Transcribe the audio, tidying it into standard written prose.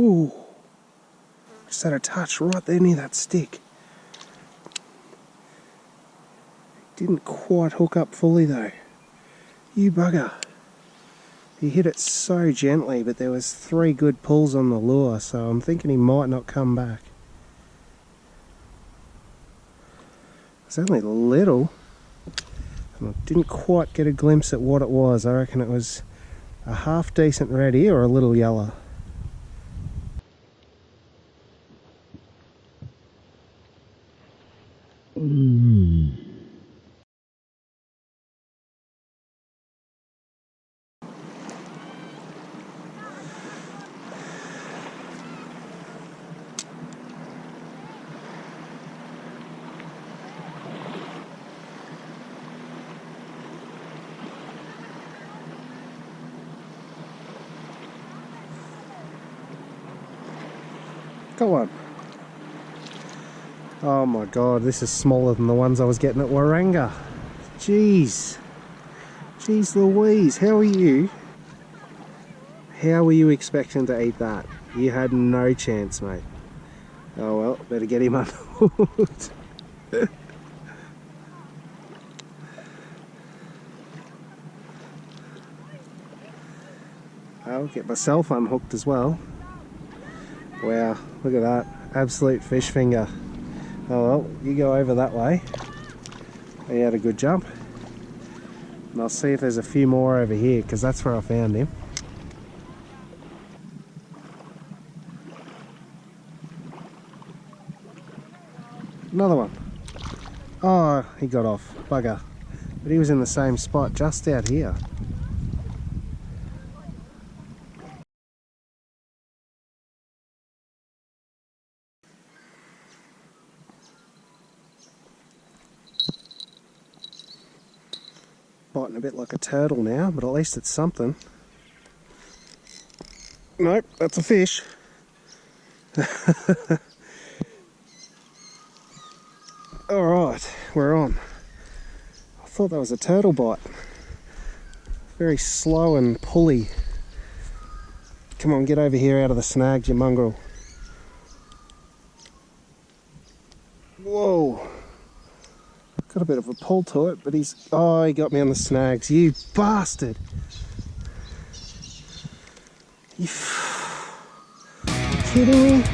Oh, just had a touch right there near that stick. Didn't quite hook up fully though. You bugger. He hit it so gently, but there was 3 good pulls on the lure, so I'm thinking he might not come back. It's only little, and I didn't quite get a glimpse at what it was. I reckon it was a half decent reddy or a little yellow. Got one. Oh my god, this is smaller than the ones I was getting at Waranga. Jeez. Jeez Louise, how are you? How were you expecting to eat that? You had no chance, mate. Oh well, better get him unhooked. I'll get myself unhooked as well. Wow, look at that. Absolute fish finger. Oh well, you go over that way. He had a good jump. And I'll see if there's a few more over here, because that's where I found him. Another one. Oh, he got off. Bugger. But he was in the same spot just out here. Biting a bit like a turtle now, but at least it's something. Nope, that's a fish. Alright, we're on. I thought that was a turtle bite. Very slow and pulley. Come on, get over here out of the snags, you mongrel. Whoa. Got a bit of a pull to it, but he got me on the snags. You bastard! You kidding me?